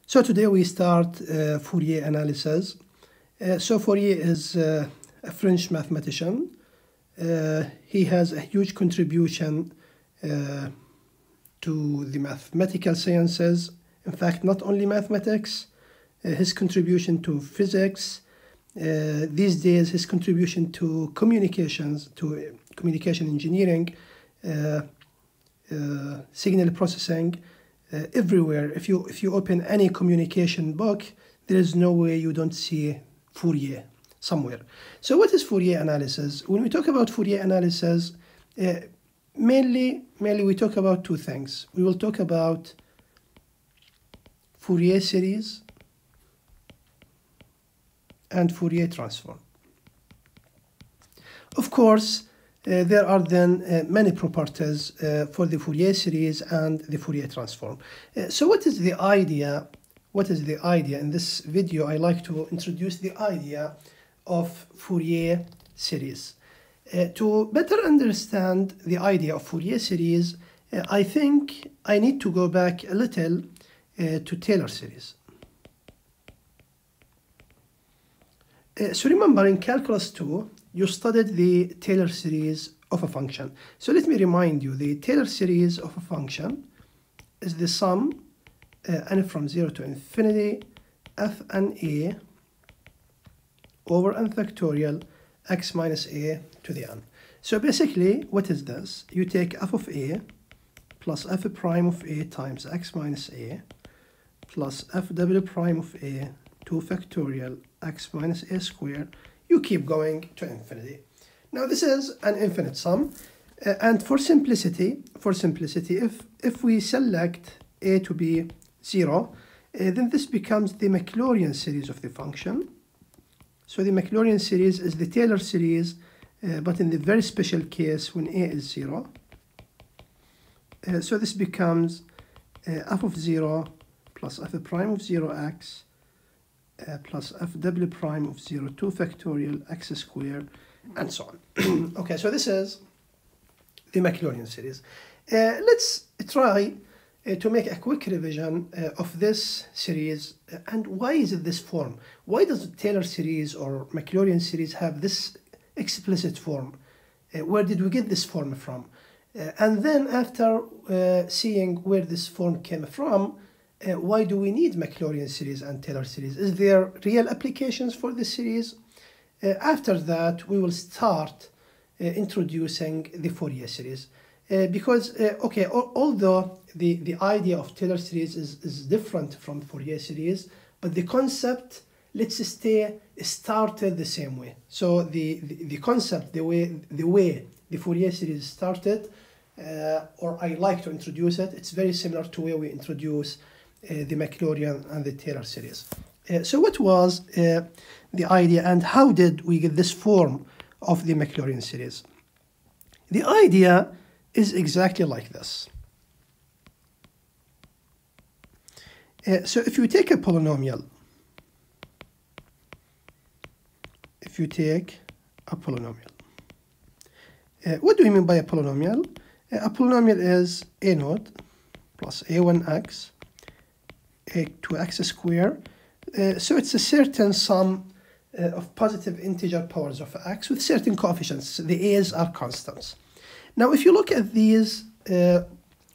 So today we start Fourier analysis. So Fourier is a French mathematician. He has a huge contribution to the mathematical sciences. In fact, not only mathematics, his contribution to physics, these days his contribution to communications, to communication engineering, signal processing, everywhere. If you open any communication book, there is no way you don't see Fourier somewhere. So what is Fourier analysis? When we talk about Fourier analysis, mainly we talk about two things. We will talk about Fourier series and Fourier transform. Of course, there are then many properties for the Fourier series and the Fourier transform. So what is the idea? What is the idea? In this video, I like to introduce the idea of Fourier series. To better understand the idea of Fourier series, I think I need to go back a little to Taylor series. So remember, in Calculus 2, you studied the Taylor series of a function. So let me remind you, the Taylor series of a function is the sum n from 0 to infinity f n a over n factorial x minus a to the n. So basically, what is this? You take f of a plus f prime of a times x minus a plus f double prime of a 2 factorial x minus a squared. You keep going to infinity. Now this is an infinite sum, and for simplicity, if we select a to be 0, then this becomes the Maclaurin series of the function. So the Maclaurin series is the Taylor series, but in the very special case when a is 0. So this becomes f of 0 plus f prime of 0x plus f double prime of 0 2 factorial x squared, and so on. Okay, so this is the Maclaurin series. Let's try to make a quick revision of this series. And why is it this form? Why does the Taylor series or Maclaurin series have this explicit form? Where did we get this form from? And then after seeing where this form came from, why do we need Maclaurin series and Taylor series? Is there real applications for this series? After that, we will start introducing the Fourier series. Because, okay, although the idea of Taylor series is different from Fourier series, but the concept, let's stay started the same way. So the concept, the way the Fourier series started, or I like to introduce it, it's very similar to where we introduce the Maclaurin and the Taylor series. So what was the idea, and how did we get this form of the Maclaurin series? The idea is exactly like this. So if you take a polynomial, what do we mean by a polynomial? A polynomial is a naught plus a1x a2x squared. So it's a certain sum of positive integer powers of x with certain coefficients. The a's are constants. Now, if you look at these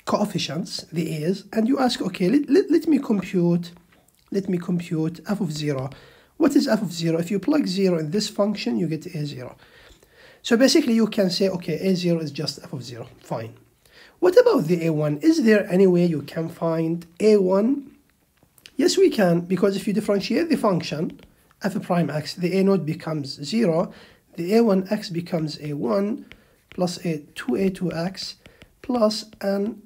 coefficients, the a's, and you ask, okay, let me compute f of 0. What is f of 0? If you plug 0 in this function, you get a0. So basically, you can say, okay, a0 is just f of 0. Fine. What about the a1? Is there any way you can find a1? Yes, we can, because if you differentiate the function f prime x, the a naught becomes 0, the a1x becomes a1 plus a2x plus an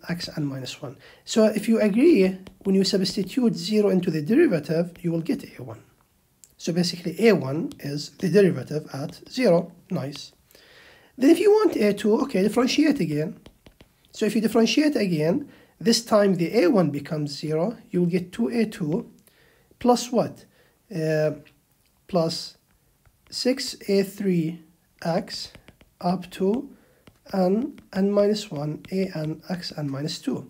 x n minus 1. So if you agree, when you substitute 0 into the derivative, you will get a1. So basically a1 is the derivative at 0. Nice. Then if you want a2, okay, differentiate again. So if you differentiate again, this time the a1 becomes 0, you will get 2a2 plus what? Plus 6a3x up to n minus 1 a n x n minus 2.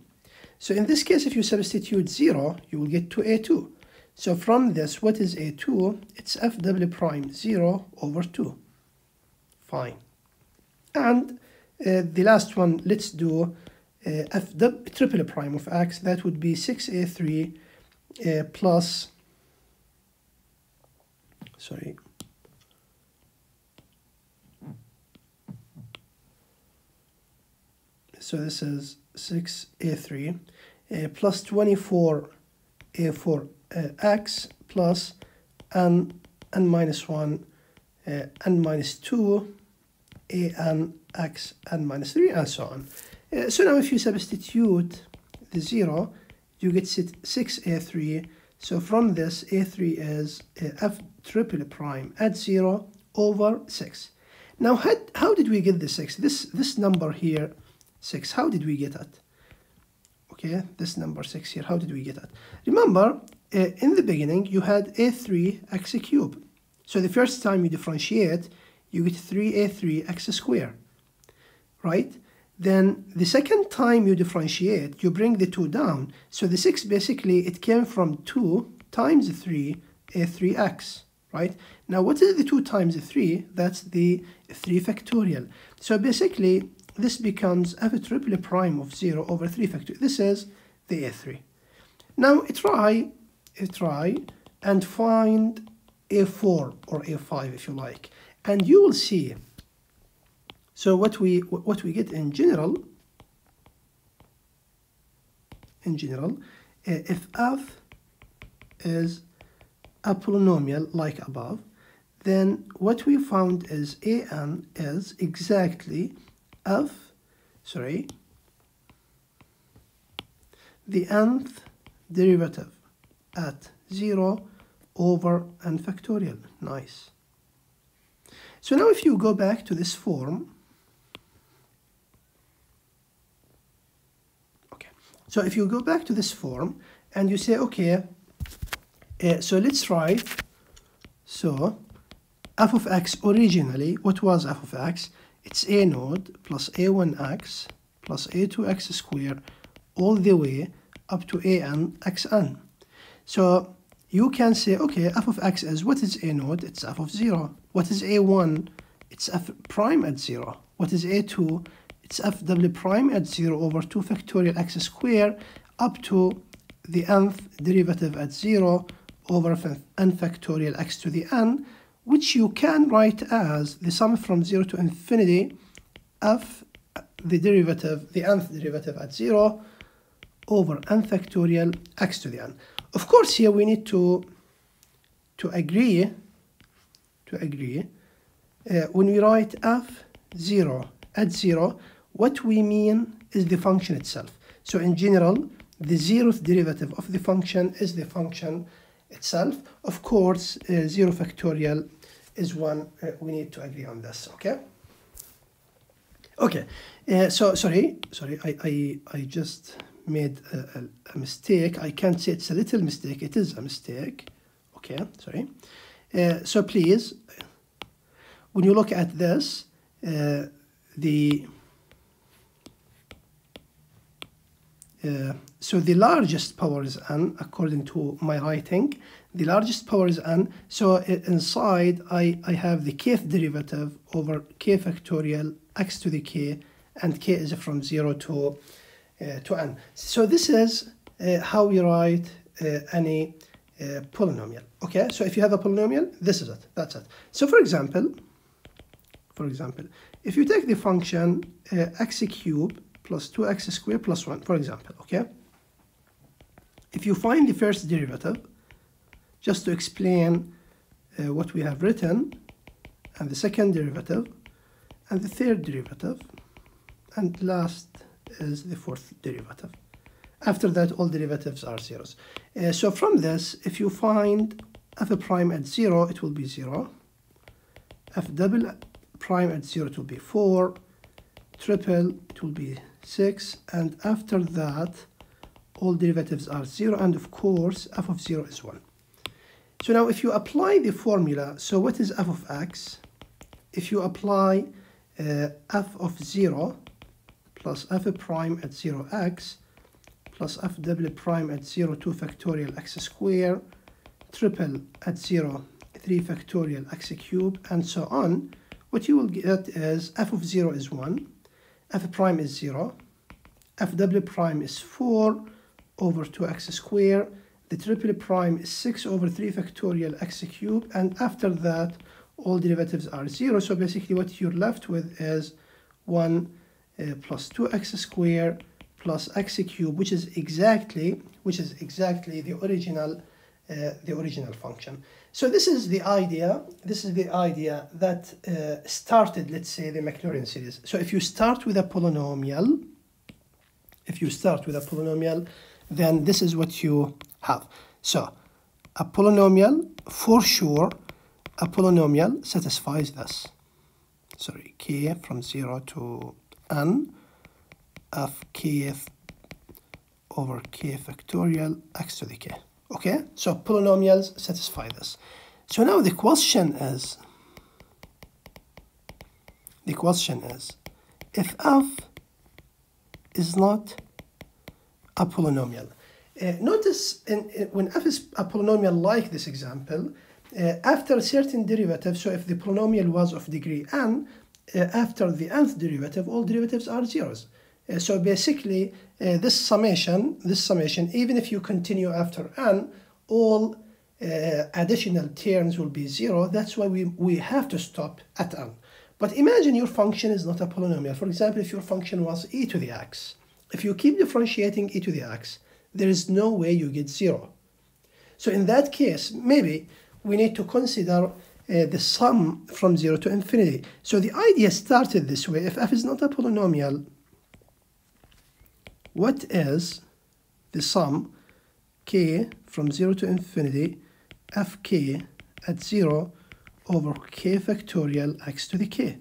So in this case, if you substitute 0, you will get to a2. So from this, what is a2? It's f double prime 0 over 2. Fine. And the last one, let's do f triple prime of x. That would be 6a3 plus, sorry, so this is 6a3 plus 24a4x plus n minus 1 n minus 2 an x n minus 3 and so on. So now if you substitute the 0, you get 6a3. So from this, a3 is f triple prime at 0 over 6. Now how did we get the 6? This number here, 6, how did we get it? Okay, this number 6 here, how did we get it? Remember, in the beginning, you had a3 x cubed. So the first time you differentiate, you get 3a3 x squared, right? Then the second time you differentiate, you bring the 2 down. So the 6 basically, it came from 2 times 3, a3x, right? Now what is the 2 times 3? That's the 3 factorial. So basically, this becomes f triple prime of 0 over 3 factorial. This is the a3. Now try and find a4 or a5 if you like. And you will see, so what we get in general, if f is a polynomial like above, then what we found is an is exactly the nth derivative at 0 over n factorial. Nice. So now if you go back to this form, okay, so if you go back to this form and you say, okay, so let's write, so f of x originally, what was f of x? It's a node plus a1x plus a2x squared all the way up to an xn. So you can say, okay, f of x is, what is a node? It's f of 0. What is a1? It's f prime at 0. What is a2? It's f double prime at 0 over 2 factorial x squared up to the nth derivative at 0 over n factorial x to the n, which you can write as the sum from 0 to infinity f the derivative, the nth derivative at 0 over n factorial x to the n. Of course, here we need to agree when we write f0 at 0, what we mean is the function itself. So in general, the 0th derivative of the function is the function itself. Of course, 0 factorial is one, we need to agree on this, okay? Okay, so sorry, I just made a mistake. I can't say it's a little mistake, it is a mistake. Okay, sorry. So please, when you look at this, so the largest power is n, according to my writing. The largest power is n. So inside, I have the kth derivative over k factorial x to the k, and k is from 0 to n. So this is how we write any polynomial. Okay, so if you have a polynomial, this is it. That's it. So for example, if you take the function x cubed plus 2x squared plus 1, for example, okay? If you find the first derivative, just to explain what we have written, and the second derivative, and the third derivative, and last is the fourth derivative. After that, all derivatives are zeros. So from this, if you find f prime at 0, it will be 0. F double prime at 0, it will be 4. Triple, it will be 6. And after that, all derivatives are 0. And of course, f of 0 is 1. So now if you apply the formula, so what is f of x? If you apply f of 0 plus f prime at 0x plus f double prime at 0 2 factorial x square, triple at 0 3 factorial x cube, and so on, what you will get is f of 0 is 1, f prime is 0, f double prime is 4 over 2x square, the triple prime is 6 over 3 factorial x cube, and after that all derivatives are 0. So basically what you're left with is 1 plus 2x square plus x cube, which is exactly the original function. So this is the idea that started, let's say, the Maclaurin series. So if you start with a polynomial, then this is what you have. So a polynomial, for sure, a polynomial satisfies this. Sorry, k from 0 to n of kth over k factorial x to the k. Okay, so polynomials satisfy this. So now the question is, if f is not a polynomial. Notice when f is a polynomial like this example, after a certain derivative, so if the polynomial was of degree n, after the nth derivative, all derivatives are zeros. So basically, this summation, even if you continue after n, all additional terms will be 0. That's why we have to stop at n. But imagine your function is not a polynomial. For example, if your function was e to the x, if you keep differentiating e to the x, there is no way you get 0. So in that case, maybe we need to consider the sum from 0 to infinity. So the idea started this way. If f is not a polynomial, what is the sum k from 0 to infinity fk at 0 over k factorial x to the k?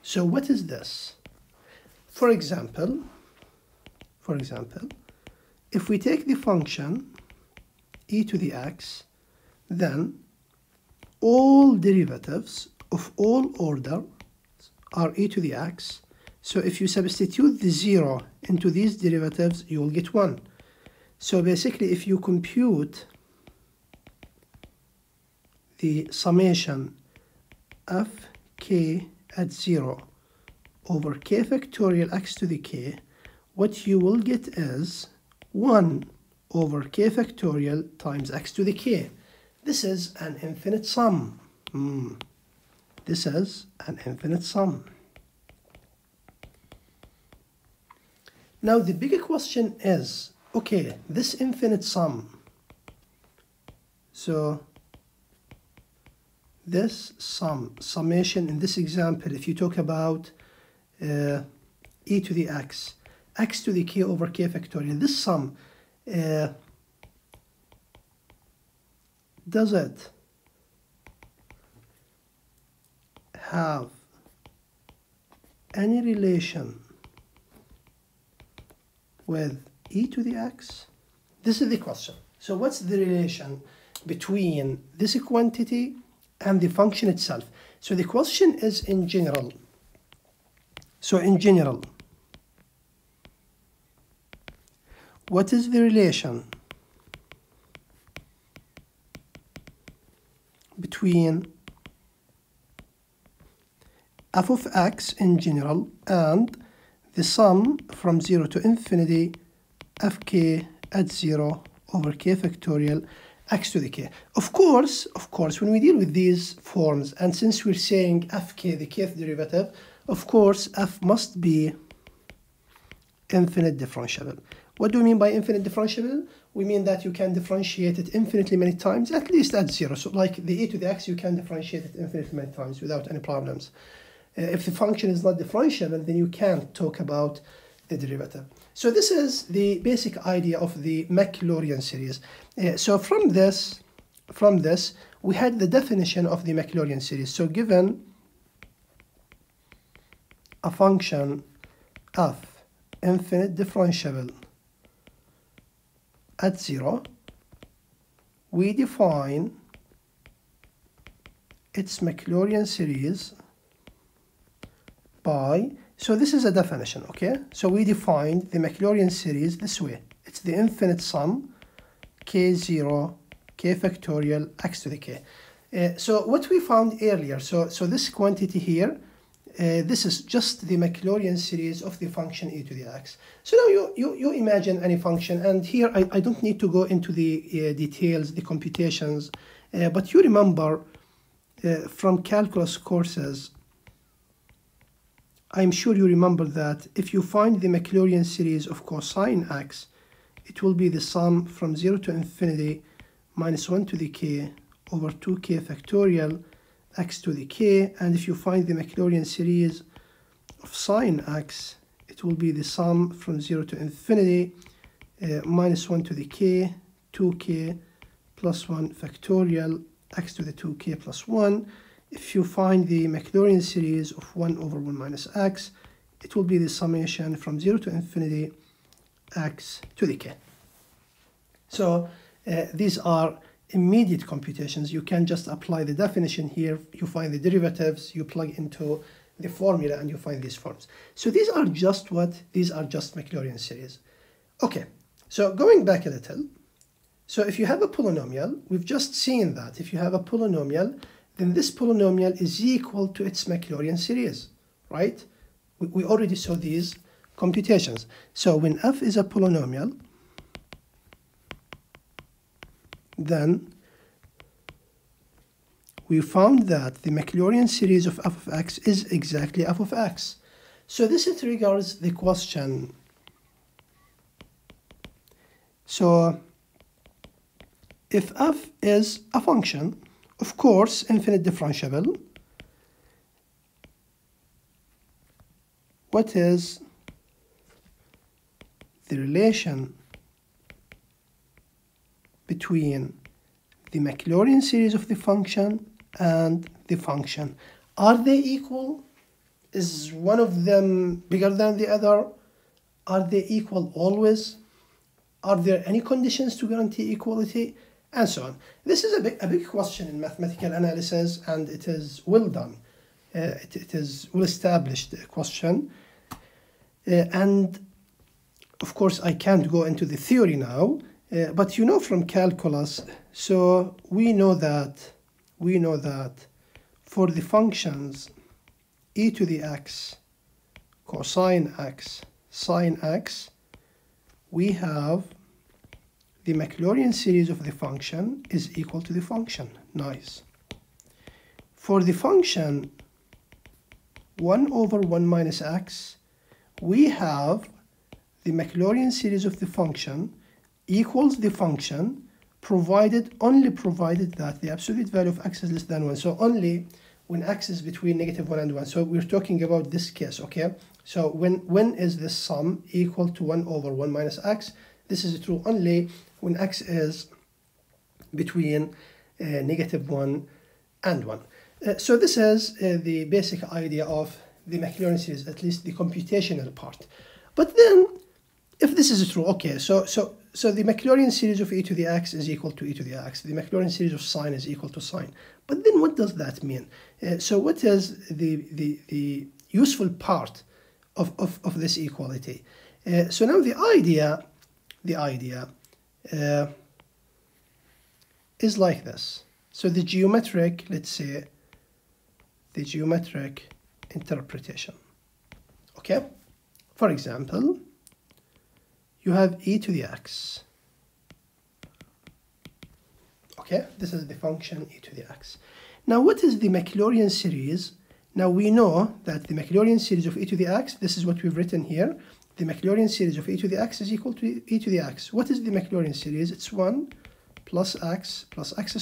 So what is this? For example, if we take the function e to the x, then all derivatives of all order are e to the x. So if you substitute the 0 into these derivatives, you will get 1. So basically, if you compute the summation of k at 0 over k factorial x to the k, what you will get is 1 over k factorial times x to the k. This is an infinite sum. This is an infinite sum. Now the bigger question is, okay, this infinite sum. So this summation in this example, if you talk about e to the x, x to the k over k factorial, this sum, does it have any relation with e to the x? This is the question. So what's the relation between this quantity and the function itself? So the question is in general. So in general, what is the relation between f of x in general and the sum from 0 to infinity fk at 0 over k factorial x to the k. Of course, when we deal with these forms, and since we're saying fk, the kth derivative, of course, f must be infinite differentiable. What do we mean by infinite differentiable? We mean that you can differentiate it infinitely many times, at least at 0. So like the e to the x, you can differentiate it infinitely many times without any problems. If the function is not differentiable, then you can't talk about the derivative. So this is the basic idea of the Maclaurin series. So from this, we had the definition of the Maclaurin series. So given a function of infinite differentiable at 0, we define its Maclaurin series by So this is a definition, okay? So we defined the Maclaurin series this way. It's the infinite sum k0, k factorial, x to the k. So what we found earlier, so this quantity here, this is just the Maclaurin series of the function e to the x. So now you imagine any function, and here I don't need to go into the details, the computations, but you remember from calculus courses, I'm sure you remember that if you find the Maclaurin series of cosine x, it will be the sum from 0 to infinity minus 1 to the k over 2k factorial x to the k. And if you find the Maclaurin series of sine x, it will be the sum from 0 to infinity minus 1 to the k, 2k plus 1 factorial x to the 2k plus 1. If you find the Maclaurin series of 1 over 1 minus x, it will be the summation from 0 to infinity x to the k. So these are immediate computations. You can just apply the definition here. You find the derivatives, you plug into the formula, and you find these forms. So these are just what? These are just Maclaurin series. Okay, so going back a little. So if you have a polynomial, we've just seen that if you have a polynomial, then this polynomial is equal to its Maclaurin series, right? We already saw these computations. So when f is a polynomial, then we found that the Maclaurin series of f of x is exactly f of x. So this triggers the question. So if f is a function, of course, infinite differentiable, what is the relation between the Maclaurin series of the function and the function? Are they equal? Is one of them bigger than the other? Are they equal always? Are there any conditions to guarantee equality? And so on. This is a big question in mathematical analysis, and it is well done. It is well established question. And of course, I can't go into the theory now, but you know from calculus, so we know that for the functions e to the x, cosine x, sine x, we have the Maclaurin series of the function is equal to the function. Nice. For the function 1 over 1 minus x, we have the Maclaurin series of the function equals the function only provided that the absolute value of x is less than 1. So only when x is between -1 and 1. So we're talking about this case, okay? So when is this sum equal to 1 over 1 minus x? This is true only when x is between -1 and 1. So this is the basic idea of the Maclaurin series, at least the computational part. But then, if this is true, okay, so the Maclaurin series of e to the x is equal to e to the x. The Maclaurin series of sine is equal to sine. But then what does that mean? So what is the useful part of this equality? So now the idea is like this. So the geometric, let's say, the geometric interpretation. Okay? For example, you have e to the x. Okay? This is the function e to the x. Now, what is the Maclaurin series? Now, we know that the Maclaurin series of e to the x, this is what we've written here. The Maclaurin series of e to the x is equal to e to the x. What is the Maclaurin series? It's 1 plus x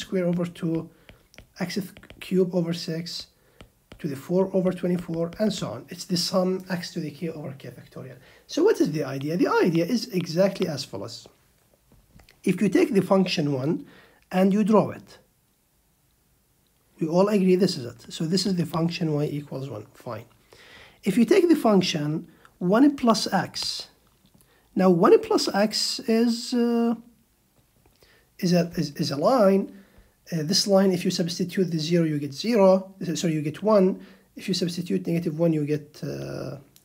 squared over 2, x cubed over 6, to the 4 over 24, and so on. It's the sum x to the k over k factorial. So what is the idea? The idea is exactly as follows. If you take the function 1 and you draw it, we all agree this is it. So this is the function y equals 1. Fine. If you take the function 1 plus x, now 1 plus x is a line. This line, if you substitute the 0, you get 0. Sorry, you get 1. If you substitute -1, you get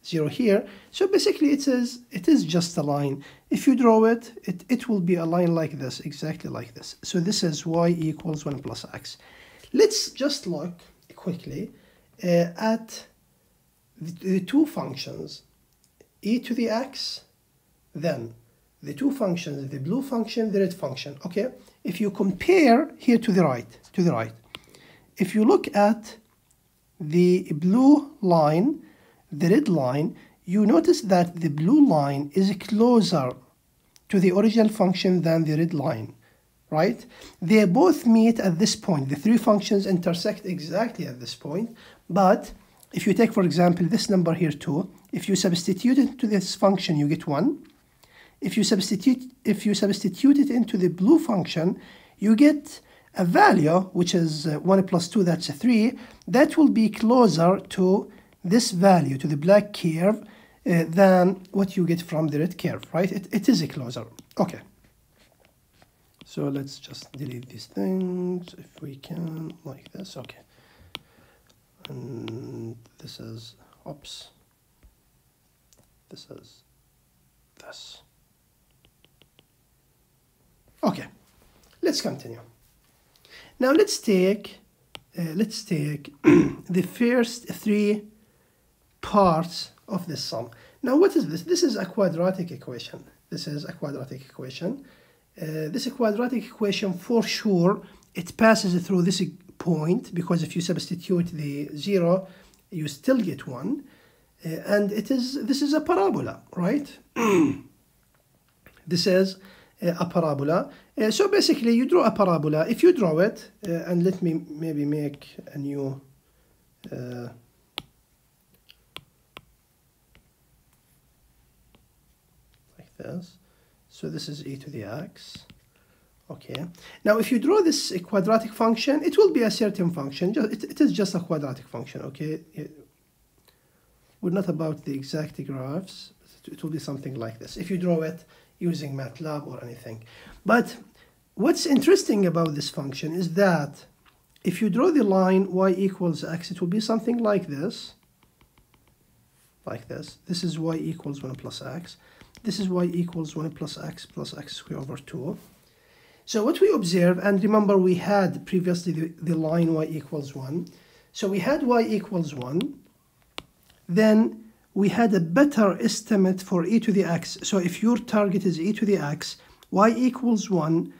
0 here. So basically it is just a line. If you draw it, it will be a line like this, exactly like this. So this is y equals 1 plus x. Let's just look quickly at the two functions, e to the x, then the two functions, the blue function, the red function. Okay, if you compare here to the right, if you look at the blue line, the red line, you notice that the blue line is closer to the original function than the red line, right? They both meet at this point. The three functions intersect exactly at this point. But if you take, for example, this number here 2, if you substitute it to this function, you get 1. If you substitute it into the blue function, you get a value which is 1 plus 2, that's 3. That will be closer to this value, to the black curve, than what you get from the red curve, right? It is closer. Okay. So let's just delete these things if we can, like this. Okay. And this is, oops. This is this. Okay. Let's continue. Now let's take the first three parts of this sum. Now what is this? This is a quadratic equation. This is a quadratic equation. This quadratic equation, for sure, it passes through this point, because if you substitute the 0, you still get 1. And this is a parabola, right? This is a parabola. So basically you draw a parabola. If you draw it, and let me maybe make a new like this. So this is e to the x. Okay. Now if you draw this quadratic function, it will be a certain function. It is just a quadratic function, okay? We're not about the exact graphs. It will be something like this if you draw it using MATLAB or anything. But what's interesting about this function is that if you draw the line y equals x, it will be something like this. Like this. This is y equals 1 plus x. This is y equals 1 plus x squared over 2. So what we observe, and remember we had previously the line y equals 1. So we had y equals 1. Then we had a better estimate for e to the x. So if your target is e to the x, y equals 1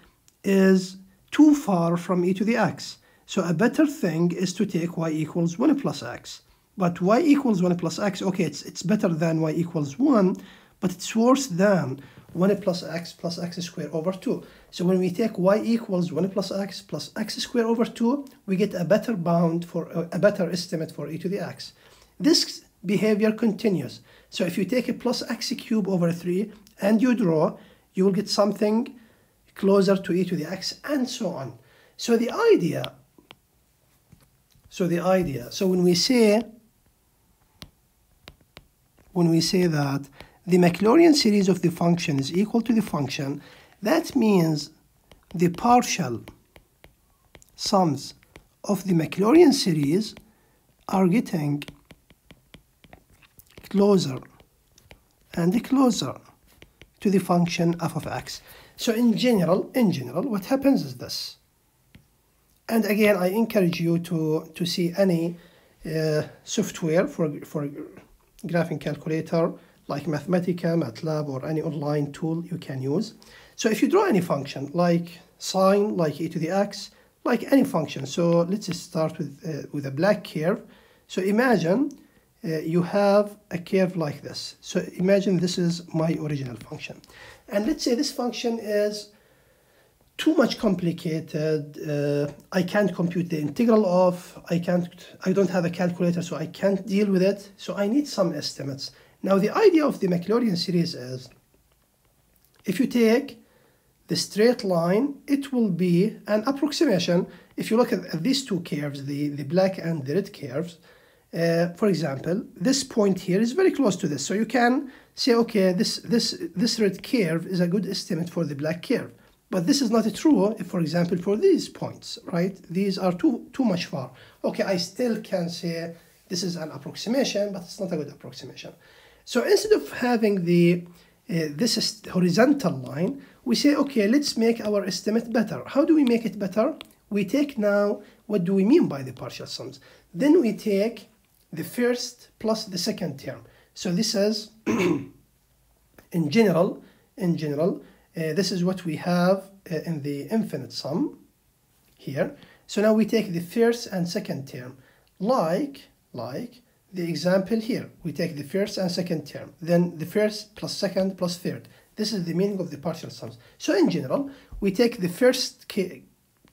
is too far from e to the x. So a better thing is to take y equals 1 plus x. But y equals 1 plus x, okay, it's better than y equals 1, but it's worse than 1 plus x squared over 2. So when we take y equals 1 plus x squared over 2, we get a better bound for a better estimate for e to the x. This behavior continues. So if you take a plus x cubed over 3 and you draw, you will get something closer to e to the x, and so on. So when we say that the Maclaurin series of the function is equal to the function, that means the partial sums of the Maclaurin series are getting closer and closer to the function f of x. So in general, what happens is this. And again, I encourage you to see any software for graphing calculator like Mathematica, MATLAB, or any online tool you can use. So if you draw any function like sine, like e to the x, like any function. So let's just start with a black curve. So imagine you have a curve like this. So imagine this is my original function. And let's say this function is too much complicated. I can't compute the integral of, I don't have a calculator, so I can't deal with it. So I need some estimates. Now the idea of the Maclaurin series is, if you take the straight line, it will be an approximation. If you look at these two curves, the black and the red curves, for example, this point here is very close to this. So you can say, okay, this red curve is a good estimate for the black curve. But this is not true, if, for example, for these points, right? These are too much far. Okay, I still can say This is an approximation, but it's not a good approximation. So instead of having this is horizontal line, we say, okay, let's make our estimate better. How do we make it better? We take now, what do we mean by the partial sums? Then we take the first plus the second term. So this is, in general, this is what we have in the infinite sum here. So now we take the first and second term, like the example here. We take the first and second term, then the first plus second plus third. This is the meaning of the partial sums. So in general, we take the first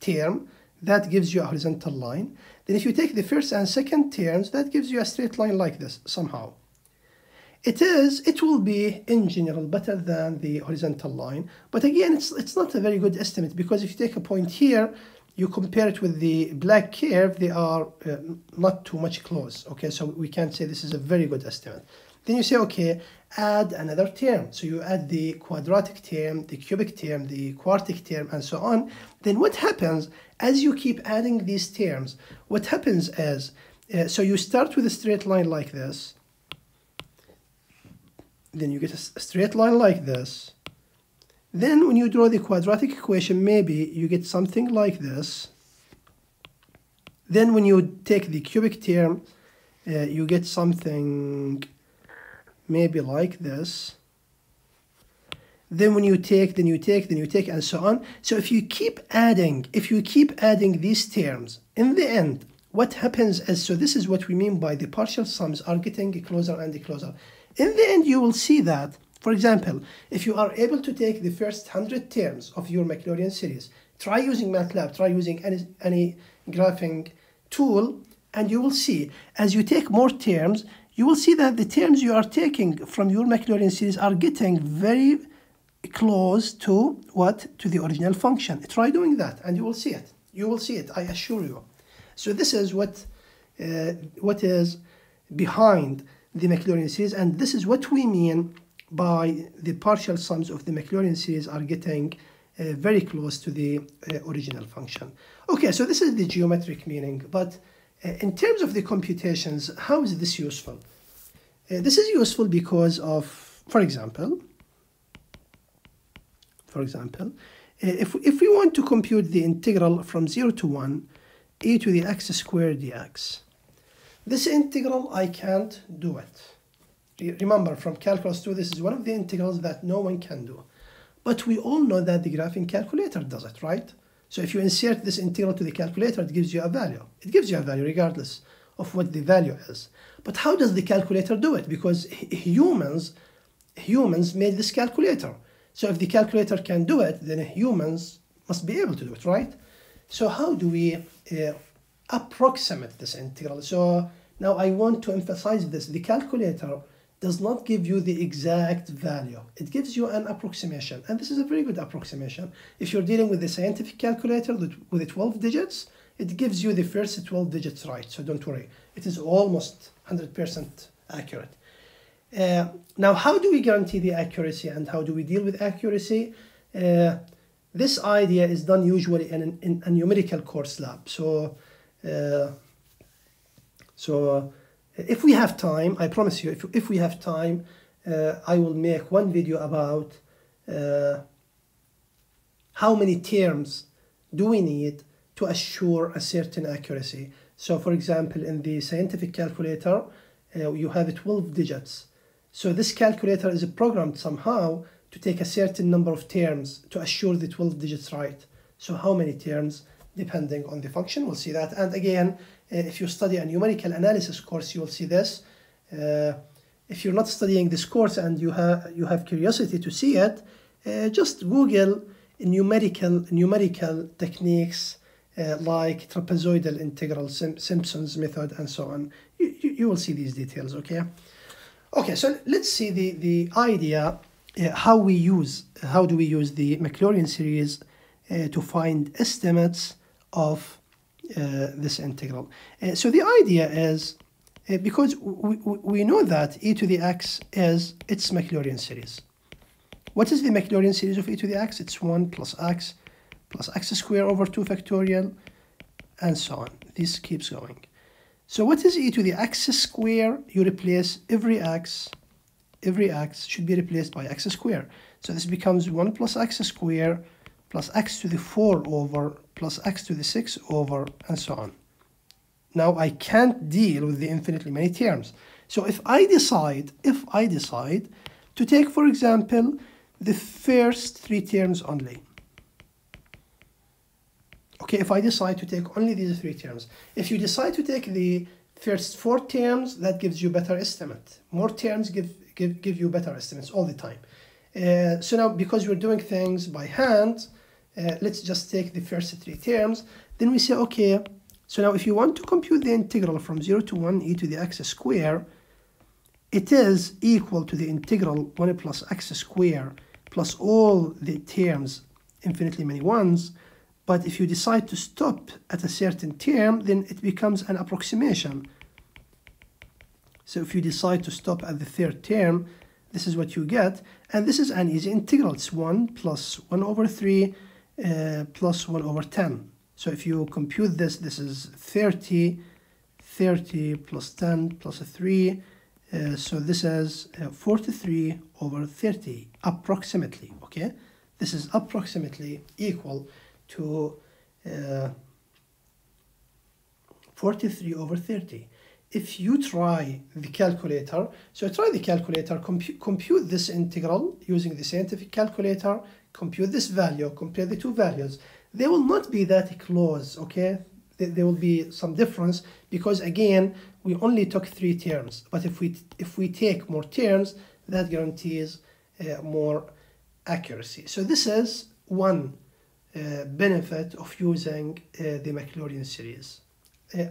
term, that gives you a horizontal line. Then if you take the first and second terms, that gives you a straight line like this somehow. It will be in general better than the horizontal line, but again it's not a very good estimate, because if you take a point here, you compare it with the black curve, they are not too much close. Okay, so we can't say this is a very good estimate. Then you say, okay, add another term. So you add the quadratic term, the cubic term, the quartic term, and so on. Then what happens as you keep adding these terms? What happens is, so you start with a straight line like this. Then you get a straight line like this. Then when you draw the quadratic equation, maybe you get something like this. Then when you take the cubic term, you get something maybe like this. Then when you take, then you take, then you take, and so on. So if you keep adding these terms, in the end, what happens is, so this is what we mean by the partial sums are getting closer and closer. In the end, you will see that, for example, if you are able to take the first 100 terms of your Maclaurin series, try using MATLAB, try using any graphing tool, and you will see, as you take more terms, you will see that the terms you are taking from your Maclaurin series are getting very close to what? To the original function. Try doing that, and you will see it. You will see it, I assure you. So this is what is behind the Maclaurin series, and this is what we mean by the partial sums of the Maclaurin series are getting very close to the original function. Okay, so this is the geometric meaning, but in terms of the computations, how is this useful? This is useful because of, for example, if we want to compute the integral from 0 to 1, e to the x squared dx, this integral, I can't do it. Remember, from calculus 2, this is one of the integrals that no one can do. But we all know that the graphing calculator does it, right? So if you insert this integral to the calculator, it gives you a value. It gives you a value regardless of what the value is. But how does the calculator do it? Because humans made this calculator. So if the calculator can do it, then humans must be able to do it, right? So how do we approximate this integral? So now I want to emphasize this. The calculator does not give you the exact value. It gives you an approximation, and this is a very good approximation. If you're dealing with the scientific calculator with the 12 digits, it gives you the first 12 digits right, so don't worry. It is almost 100% accurate. Now, how do we guarantee the accuracy, and how do we deal with accuracy? This idea is done usually in a numerical course lab. So if we have time, I promise you, if we have time, I will make one video about how many terms do we need to assure a certain accuracy. So for example, in the scientific calculator, you have 12 digits. So this calculator is programmed somehow to take a certain number of terms to assure the 12 digits right. So how many terms, depending on the function, we'll see that. And again, if you study a numerical analysis course, you will see this. If you're not studying this course and you have curiosity to see it, just Google numerical techniques like trapezoidal integral, Simpson's method, and so on. You will see these details, okay? Okay, so let's see the idea, how do we use the Maclaurin series to find estimates of this integral. So the idea is, because we know that e to the x is its Maclaurin series. What is the Maclaurin series of e to the x? It's 1 plus x squared over 2 factorial, and so on. This keeps going. So what is e to the x square? You replace every x should be replaced by x squared. So this becomes 1 plus x squared plus x to the 4 over plus x to the 6 over and so on. Now I can't deal with the infinitely many terms. So if I decide to take, for example, the first 3 terms only. Okay, if I decide to take only these 3 terms. If you decide to take the first 4 terms, that gives you better estimate. More terms give you better estimates all the time. So now, because we're doing things by hand, let's just take the first 3 terms. Then we say, okay, so now if you want to compute the integral from 0 to 1 e to the x squared, it is equal to the integral 1 plus x squared plus all the terms, infinitely many ones. But if you decide to stop at a certain term, then it becomes an approximation. So if you decide to stop at the 3rd term, this is what you get. And this is an easy integral. It's 1 plus 1 over 3 plus 1 over 10. So if you compute this, this is 30 plus 10 plus 3. So this is 43 over 30, approximately, okay? This is approximately equal to 43 over 30. If you try the calculator, so try the calculator, compute this integral using the scientific calculator, compute this value, compare the 2 values. They will not be that close, okay? There will be some difference because, again, we only took 3 terms. But if we take more terms, that guarantees more accuracy. So this is one benefit of using the Maclaurin series.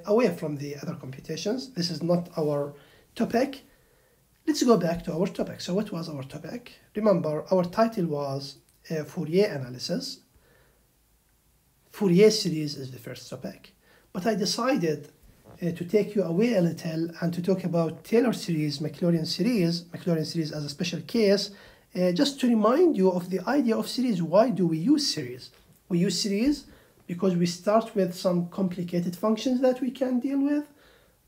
Away from the other computations, this is not our topic. Let's go back to our topic. So what was our topic? Remember, our title was Fourier analysis. Fourier series is the first topic. But I decided to take you away a little and to talk about Taylor series, Maclaurin series as a special case, just to remind you of the idea of series. Why do we use series? We use series because we start with some complicated functions that we can deal with,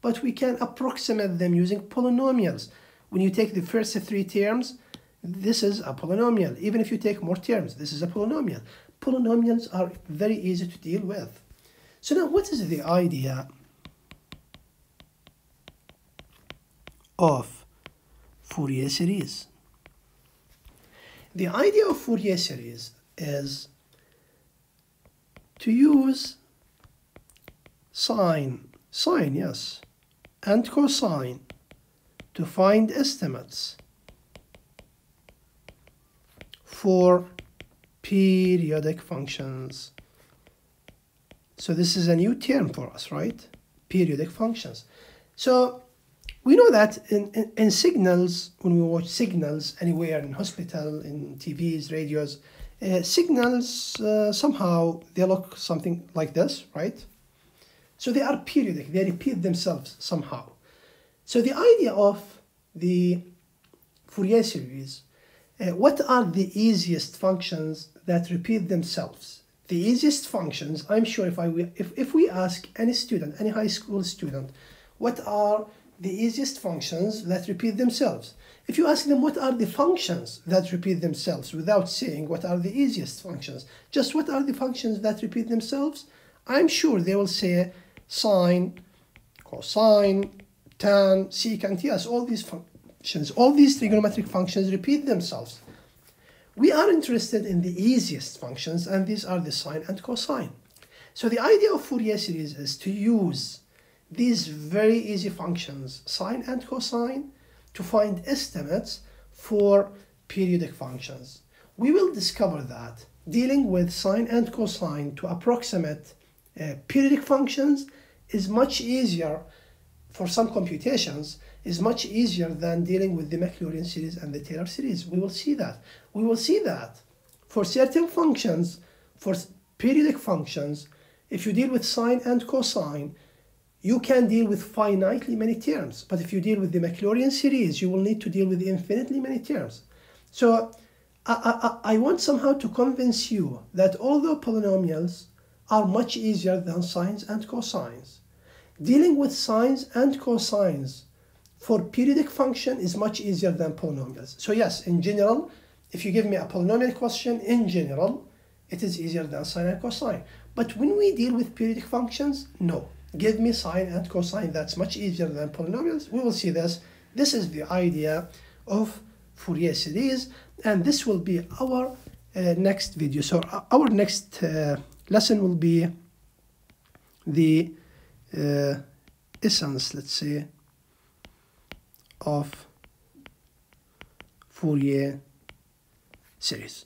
but we can approximate them using polynomials. When you take the first 3 terms, this is a polynomial. Even if you take more terms, this is a polynomial. Polynomials are very easy to deal with. So now, what is the idea of Fourier series? The idea of Fourier series is to use sine, yes, and cosine to find estimates for periodic functions. So this is a new term for us, right? Periodic functions. So we know that in signals, when we watch signals anywhere, in hospital, in TVs, radios, signals somehow they look something like this, right? So they are periodic, they repeat themselves somehow. So the idea of the Fourier series, what are the easiest functions that repeat themselves? The easiest functions, I'm sure if we ask any student, any high school student, what are the easiest functions that repeat themselves? If you ask them what are the functions that repeat themselves without saying what are the easiest functions, just what are the functions that repeat themselves, I'm sure they will say sine, cosine, tan, secant, yes, all these functions, all these trigonometric functions repeat themselves. We are interested in the easiest functions, and these are the sine and cosine. So the idea of Fourier series is to use these very easy functions, sine and cosine, to find estimates for periodic functions. We will discover that dealing with sine and cosine to approximate periodic functions is much easier for some computations, is much easier than dealing with the Maclaurin series and the Taylor series. We will see that. We will see that for certain functions, for periodic functions, if you deal with sine and cosine, you can deal with finitely many terms. But if you deal with the Maclaurin series, you will need to deal with infinitely many terms. So I want somehow to convince you that although polynomials are much easier than sines and cosines, dealing with sines and cosines for periodic function is much easier than polynomials. So yes, in general, if you give me a polynomial question, in general, it is easier than sine and cosine. But when we deal with periodic functions, no. Give me sine and cosine, that's much easier than polynomials. We will see this. This is the idea of Fourier series, and this will be our next video. So our next lesson will be the essence, let's say, of Fourier series.